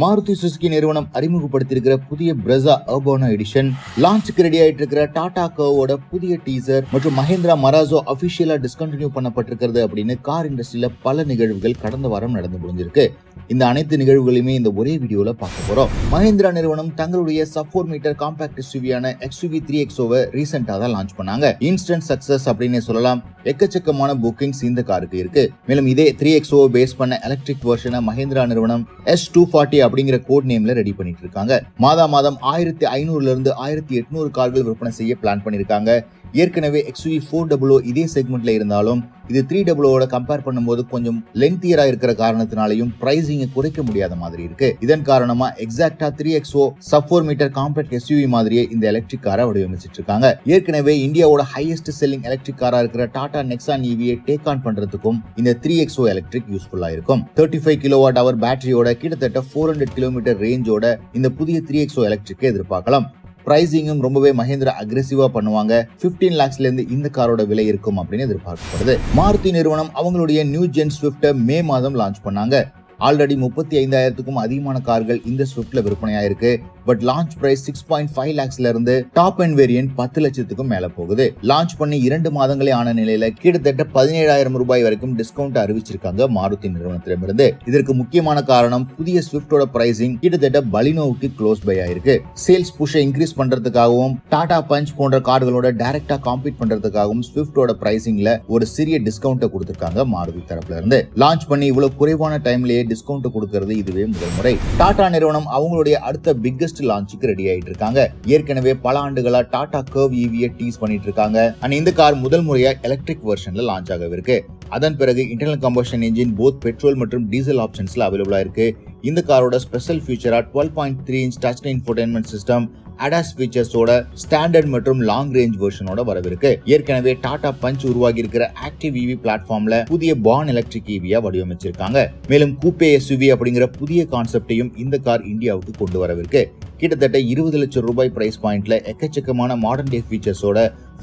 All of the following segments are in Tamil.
மாருதி சுசுகி நிறுவனம் அறிமுகப்படுத்தியிருக்கிற புதிய பிரெஸா அர்பானோ எடிஷன், லான்ச்சுக்கு ரெடி ஆயிட்டு இருக்கிற டாடா கர்வோட புதிய டீசர் மற்றும் மஹேந்திரா மராசோ அபிஷியலா டிஸ்கண்டினியூ பண்ணப்பட்டிருக்கிறது அப்படின்னு கார் இண்டஸ்ட்ரியில பல நிகழ்வுகள் கடந்த வாரம் நடந்து முடிஞ்சிருக்கு. இந்த அனைத்து நிகழ்வுகளையுமே இந்த ஒரே வீடியோல பார்க்க போறோம். மஹேந்திரா நிறுவனம் தங்களுடைய சப் 4 மீட்டர் காம்பாக்ட் எஸ்யூவியான XUV 3XO ரீசெண்டா தான் லான்ச் பண்ணாங்க. இன்ஸ்டன்ட் சக்சஸ் அப்படின்னு சொல்லலாம். எக்கச்சக்கமான புக்கிங்ஸ் இந்த காருக்கு இருக்கு. மேலும் இதே 3XO பேஸ் பண்ண எலக்ட்ரிக் வெர்ஷனை மஹேந்திரா நிறுவனம் S240 அப்படிங்கிற கோட் நேம்ல ரெடி பண்ணிட்டு இருக்காங்க. மாதம் 1500 இருந்து 1800 கார்கள் விற்பனை செய்ய பிளான் பண்ணிருக்காங்க. ஏற்கனவே XUV 400 இதே செக்மெண்ட்ல இருந்தாலும் இது 300 கம்பேர் பண்ணும்போது கொஞ்சம் லென்த்தியரா இருக்கிற காரணத்தினாலையும் பிரைசிங்கை குறைக்க முடியாத மாதிரி இருக்கு. இதன் காரணமா எக்ஸாக்டா 3XO sub 4 meter compact SUV மாதிரியே இந்த எலக்ட்ரிக் காரை வடிவமைச்சிட்டு இருக்காங்க. ஏற்கனவே இந்தியாவோட ஹையஸ்ட் செல்லிங் எலக்ட்ரிக் காரா இருக்கிற Tata Nexon EV take on பண்றதுக்கும் இந்த 3XO எலக்ட்ரிக் யூஸ்ஃபுல்லா இருக்கும். 35 kWh பேட்டரியோட கிட்டத்தட்ட 400 km ரேஞ்சோட இந்த புதிய 3XO எலக்ட்ரிக்கை எதிர்பார்க்கலாம். பிரைசிங்கும் ரொம்பவே மஹேந்திரா அக்ரெசிவா பண்ணுவாங்க. 15 lakhsல இருந்து இந்த காரோட விலை இருக்கும் அப்படின்னு எதிர்பார்க்கப்படுது. மாருதி நிறுவனம் அவங்களுடைய நியூ ஜென் ஸ்விஃப்ட் மே மாதம் லான்ச் பண்ணாங்க. ஆல்ரெடி 35,000க்கும் அதிகமான கார்கள் இந்த ஸ்விஃப்ட்ல விற்பனையாயிருக்கு. பட் லான்ச் பிரைஸ் 6.5 lakhsல இருந்து டாப் எண்ட் வேரியன்ட் 10 லட்சத்துக்கும் மேல போகுது. லான்ச் பண்ணி 2 மாதங்களே ஆன நிலையில கிட்டத்தட்ட 17,000 ரூபாய் வரைக்கும் டிஸ்கவுண்ட் அறிவிச்சிருக்காங்க மாருதி நிறுவனத்திடமிருந்து. இதற்கு முக்கியமான காரணம் புதிய ஸ்விஃப்டோட பிரைசிங் கிட்டத்தட்ட பலினோவுக்கு க்ளோஸ் பை ஆயிருக்கு. சேல்ஸ் புஷை இன்க்ரீஸ் பண்றதுக்காகவும் டாடா பஞ்ச் போன்ற கார்களோட டைரக்டா காம்பீட் பண்றதுக்காகவும் ஸ்விஃப்டோட பிரைசிங்ல ஒரு சிறிய டிஸ்கவுண்ட் கொடுத்திருக்காங்க மாருதி தரப்புல இருந்து. லான்ச் பண்ணி இவ்வளவு குறைவான டைம்லயே டிஸ்கவுண்ட் கொடுக்கிறது இதுவே முதல் முறை. டாடா நிறுவனம் அவங்களுடைய அடுத்த பிக்கஸ்ட் லான்ச்சுக்கு ரெடி ஆயிட்டு இருக்காங்க. ஏற்கனவே பல ஆண்டுகளா டாடா கர்வ் EV டீஸ் பண்ணிட்டு இருக்காங்க. இந்த கார் முதல் முறையா எலக்ட்ரிக் வெர்ஷன்ல லான்ச் ஆகவிருக்கு. அதன் பிறகு internal combustion engine both petrol மற்றும் டீசல் ஆப்ஷன்ஸ்ல அவைலபிளா இருக்கு. இந்த காரோட ஸ்பெஷல் ஃபீச்சரா 12.3 inch touch screen infotainment system, ADAS ஃபீச்சர்ஸோட ஸ்டாண்டர்ட் மற்றும் லாங் ரேஞ்ச் வெர்ஷனோட வரவிருக்கு. ஏற்கனவே டாடா பஞ்ச் உருவாகி இருக்கிற ஆக்டிவ் EV பிளாட்ஃபார்ம்ல புதிய பார்ன் எலக்ட்ரிக் EV வடிவமைச்சிருக்காங்க. மேலும் கூப்பே SUV அப்படிங்கிற புதிய கான்செப்டையும் இந்த கார் இந்தியாவுக்கு கொண்டு வரவிருக்கு. கிட்டத்தட்ட 20 லட்சம் ரூபாய் பிரைஸ் பாயிண்ட்ல எக்கச்சக்கமான மாடர்ன் டே ஃபீச்சர்ஸோட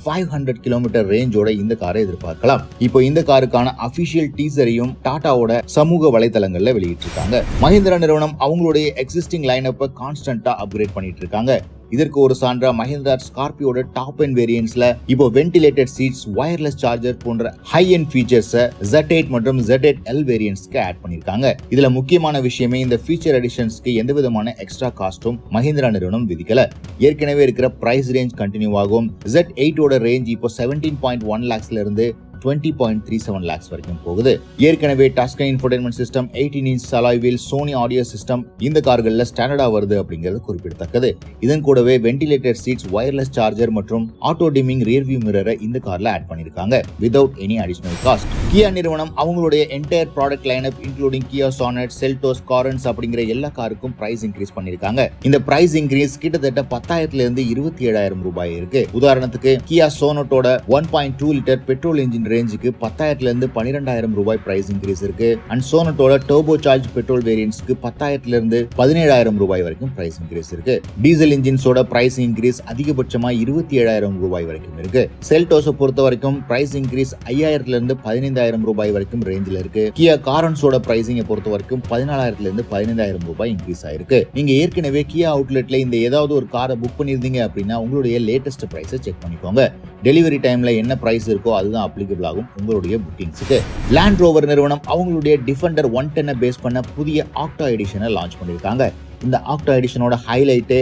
500 km ரேஞ்சோட இந்த காரை எதிர்பார்க்கலாம். இப்போ இந்த காருக்கான அபிஷியல் டீசரையும் டாடாவோட சமூக வலைதளங்கள்ல வெளியிட்டிருக்காங்க. மஹேந்திரா நிறுவனம் அவங்களுடைய எக்ஸிஸ்டிங் லைனப்பை கான்ஸ்டன்டா அப்கிரேட் பண்ணிட்டு இருக்காங்க. இதற்கு ஒரு சான்றா மஹேந்திரா ஸ்கார்பியோட டாப் எண்ட் வேரியன்ட்ஸ்ல இப்போ வென்டிலேட்டட் சீட்ஸ், வயர்லெஸ் சார்ஜர் போன்ற ஹை எண்ட் ஃபீச்சர்ஸ் Z8 மற்றும் Z8L வேரியன்ட்ஸ்க்கு ஆட் பண்ணிருக்காங்க. இதுல முக்கியமான விஷயமே இந்த ஃபீச்சர் அடிஷன்ஸ்க்கு எந்த விதமான எக்ஸ்ட்ரா காஸ்டும் மஹேந்திரா நிறுவனம் விதிக்கல. ஏற்கனவே இருக்கிற பிரைஸ் ரேஞ்ச் கண்டினியூ ஆகும். Z8 ஓட ரேஞ்ச் இப்போ 17.1 lakhsல இருந்து 20.37 lakhs வரைக்கும் போகுது. ஏற்கனவே touch screen infotainment system, 18 inch alloy wheel, Sony audio system இந்த கார்கள்ல ஸ்டாண்டர்டா வருது அப்படிங்கிறது குறிப்பிடத்தக்கது. இதன் கூடவே வென்டிலேட்டட் சீட்ஸ், வயர்லெஸ் சார்ஜர் மற்றும் ஆட்டோ டிமிங் ரியர் வியூ மிரரை இந்த கார்ல ஆட் பண்ணிருக்காங்க without any additional cost. Kia நிறுவனம் அவங்களுடைய entire product lineup including Kia Sonet, Seltos, Carens அப்படிங்கிற எல்லா காருக்கும் பிரைஸ் இன்க்ரீஸ் பண்ணிருக்காங்க. இந்த பிரைஸ் இன்க்ரீஸ் கிட்டத்தட்ட 10,000ல இருந்து 27,000 ரூபாய் இருக்கு. உதாரணத்துக்கு கியா சோனட்டோட 1.2 லிட்டர் பெட்ரோல் இன்ஜின் ரேஞ்சுக்கு 10,000ல இருந்து 12,000 ரூபாய் பிரைஸ் இன்க்ரீஸ் இருக்கு. அண்ட் சோனட்டோட டர்போ சார்ஜ் பெட்ரோல் வேரியன்ட்ஸ்க்கு 10,000ல இருந்து 17,000 ரூபாய் வரைக்கும் பிரைஸ் இன்க்ரீஸ் இருக்கு. டீசல் இன்ஜின்ஸோட பிரைஸ் இன்க்ரீஸ் அதிகபட்சமா 27,000 ரூபாய் வரைக்கும் இருக்கு. செல்டோஸை பொறுத்த வரைக்கும் பிரைஸ் இன்க்ரீஸ் 5,000ல இருந்து 15,000 ரூபாய் வரைக்கும் ரேஞ்சில் இருக்கு. கியா காரன்ஸோட பிரைசிங்கை பொறுத்த வரைக்கும் 14,000ல இருந்து 15,000 ரூபாய் இன்க்ரீஸ் ஆயிருக்கு. நீங்க ஏற்கனவே கியா அவுட்லெட்ல இந்த ஏதாவது ஒரு காரை புக் பண்ணிருந்தீங்க அப்படின்னா உங்களுடைய லேட்டஸ்ட் பிரைஸை செக் பண்ணிக்கோங்க. டெலிவரி டைம்ல என்ன பிரைஸ் இருக்கோ அதுதான் அப்ளிகபிள் ஆகும் உங்களுடைய புக்கிங்ஸ்க்கு. லேண்ட் ரோவர் நிறுவனம் அவங்களுடைய டிஃபெண்டர் 110 பேஸ் பண்ண புதிய ஆக்டா எடிஷனை லான்ச் பண்ணிருக்காங்க. இந்த ஆக்டா எடிஷனோட highlight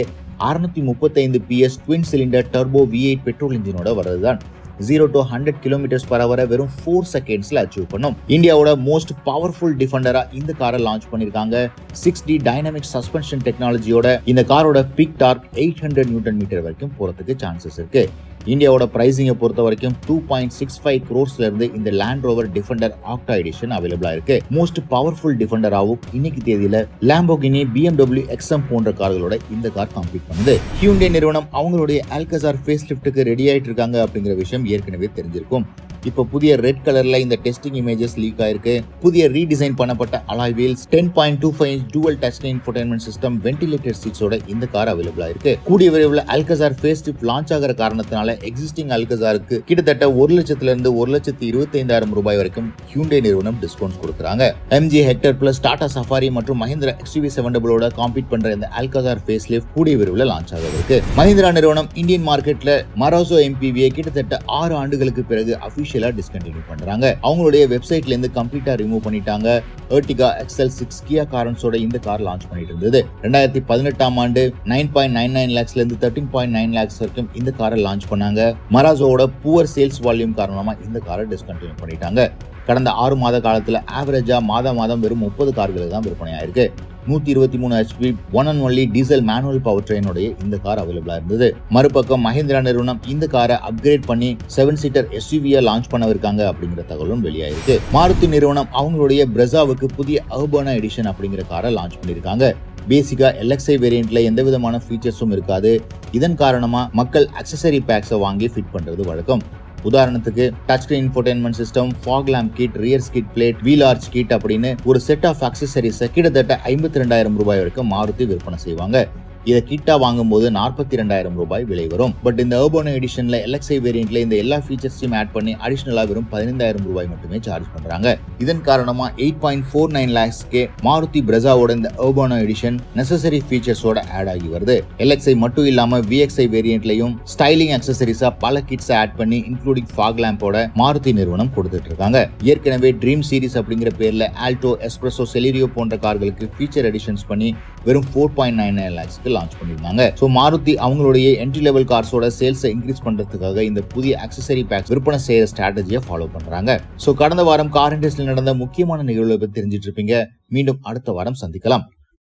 635 PS twin cylinder turbo V8 petrol இன்ஜினோட வரதுதான். 0 to 100 km/h வெறும் 4 செகண்ட்ஸ்ல அச்சீவ் பண்ணும். இந்தியாவோட மோஸ்ட் பவர்ஃபுல் டிஃபெண்டரா இந்த காரை லான்ச் பண்ணிருக்காங்க. 6D டைனமிக் சஸ்பென்ஷன் டெக்னாலஜியோட இந்த காரோட பீக் டார்க் 800 Nm வரைக்கும் போறதுக்கு சான்சஸ் இருக்கு. இந்தியாவோட பிரைசிங்கை பொறுத்த வரைக்கும் 2.65 crores இருந்து இந்த லேண்ட் ரோவர் டிஃபெண்டர் ஆக்டா எடிஷன் அவைலபிளா இருக்கு. மோஸ்ட் பவர்ஃபுல் டிஃபெண்டராகவும் இன்னைக்கு தேதியில லாம்போகினி, BMW XM போன்ற கார்களோட இந்த கார் காம்பீட் பண்ணுது. ஹியூண்டே நிறுவனம் அவங்களுடைய ஆல்கசார் ஃபேஸ் லிஃப்ட்டுக்கு ரெடி ஆயிட்டு இருக்காங்க அப்படிங்கிற விஷயம் ஏற்கனவே தெரிஞ்சிருக்கும். இப்போ புதிய ரெட் கலர்ல இந்த டெஸ்டிங் இமேஜஸ் லீக் ஆயிருக்கு. புதிய ரீடிசைன் பண்ணப்பட்ட alloy wheels, 10.25 inch dual touch screen infotainment system, ventilated சீட்ஸோட இந்த கார் அவைலபிளா இருக்கு. கூடிய விரைவில் ஆல்கசார் ஃபேஸ் லிஃப்ட் லான்ச் ஆகிற காரணத்தினால இருக்கிறதுனால எக்ஸிஸ்டிங் அல்கசாருக்கு கிட்டத்தட்ட 1 லட்சத்திலிருந்து 1,25,000 ரூபாய் வரைக்கும் ஹியூண்டை நிறுவனம் டிஸ்கவுண்ட் கொடுக்குறாங்க. MG Hector plus, Tata Safari மற்றும் மஹிந்திரா XUV700 காம்பீட் பண்ற இந்த அல்கசார் ஃபேஸ் லிஃப்ட் கூடிய விரைவில் லான்ச் ஆக இருக்கு. மஹிந்திரா நிறுவனம் இந்தியன் மார்க்கெட்ல மராசோ MPV கிட்டத்தட்ட 6 ஆண்டுகளுக்கு பிறகு அபிஷியலா டிஸ்கண்டினியூ பண்றாங்க. அவங்களுடைய வெப்சைட்ல இருந்து கம்ப்ளீட்டா ரிமூவ் பண்ணிட்டாங்க. Ertiga XL6 கியா காரன்ஸோட இந்த கார் லான்ச் பண்ணிட்டு இருந்தது. 2018ஆம் ஆண்டு 9.99 lakhsல இருந்து 13.9 lakhs வரைக்கும் இந்த காரை லான்ச் பண்ணாங்க. மராசோவோட புவர் சேல்ஸ் வால்யூம் காரணமா இந்த காரை டிஸ்கண்டினியூ பண்ணிட்டாங்க. கடந்த 6 மாத காலத்துல ஆவரேஜா மாதம் வெறும் 30 கார்களுக்கு தான் விற்பனை ஆயிருக்கு. 123 HP 1 and only diesel manual power ட்ரெயினோட இந்த கார் அவைலபிளா இருந்தது. மறுபக்கம் மஹிந்திரா நிறுவனம் இந்த காரை அப்கிரேட் பண்ணி 7 சீட்டர் SUV லான்ச் பண்ணவிருக்காங்க அப்படிங்கிற தகவலும் வெளியாயிருக்கு. மாருதி நிறுவனம் அவங்களுடைய பிரெசாவுக்கு புதிய அர்பானா எடிஷன் அப்படிங்கிற காரை லான்ச் பண்ணிருக்காங்க. பேசிக்கா LXi வேரியன்ட்ல எந்த விதமான ஃபீச்சர்ஸும் இருக்காது. இதன் காரணமா மக்கள் அக்சசரி பேக்ஸை வாங்கி ஃபிட் பண்றது வழக்கம். உதாரணத்துக்கு touch screen infotainment system, fog lamp kit, rear skid plate, wheel arch kit அப்படின்னு ஒரு செட் ஆஃப் அக்சசரிஸை கிட்டத்தட்ட 52,000 ரூபாய் வரைக்கும் மாருதி விற்பனை செய்வாங்க. இதை கிட்டா வாங்கும் போது 42,000 ரூபாய் விலை வரும். பட் இந்த அர்பானா எடிஷன்ல LXi வேரியன்ட்ல இந்த எல்லா ஃபீச்சர்ஸையும் ஆட் பண்ணி அடிஷனலா வெறும் 15,000 ரூபாய் மட்டுமே சார்ஜ் பண்றாங்க. இதன் காரணமா 8.49 lakhsக்கே மாருதி பிரெசாவோட இந்த அர்பானா எடிஷன் நெசசரி ஃபீச்சர்ஸோட ஆட் ஆகி வருது. LXi மட்டும் இல்லாம VXi வேரியன்ட்லயும் ஸ்டைலிங் அக்சசரிஸா பல கிட்ஸ் ஆட் பண்ணி இன்க்ளூடிங் ஃபாக் லேம்போட மாருதி நிறுவனம் கொடுத்துட்டு இருக்காங்க. ஏற்கனவே ட்ரீம் சீரிஸ் அப்படிங்கிற பேர்ல ஆல்டோ, எஸ்பிரஸோ, செலிரியோ போன்ற கார்களுக்கு ஃபீச்சர் எடிஷன்ஸ் பண்ணி வெறும் 4.99 lakhsக்கு லான்ச் பண்ணிருந்தாங்க. சோ மாருதி அவங்களுடைய என்ட்ரி லெவல் கார்ஸோட சேல்ஸை இன்க்ரீஸ் பண்றதுக்காக இந்த புதிய அக்சசரி பேக்ஸ் விற்பனை செய்யற ஸ்ட்ராட்டஜியை ஃபாலோ பண்றாங்க. சோ கடந்த வாரம் கார் இண்டஸ்ட்ரியில் நடந்த முக்கியமான நிகழ்வுகளை பத்தி தெரிஞ்சிட்டு இருப்பீங்க. மீண்டும் அடுத்த வாரம் சந்திக்கலாம்.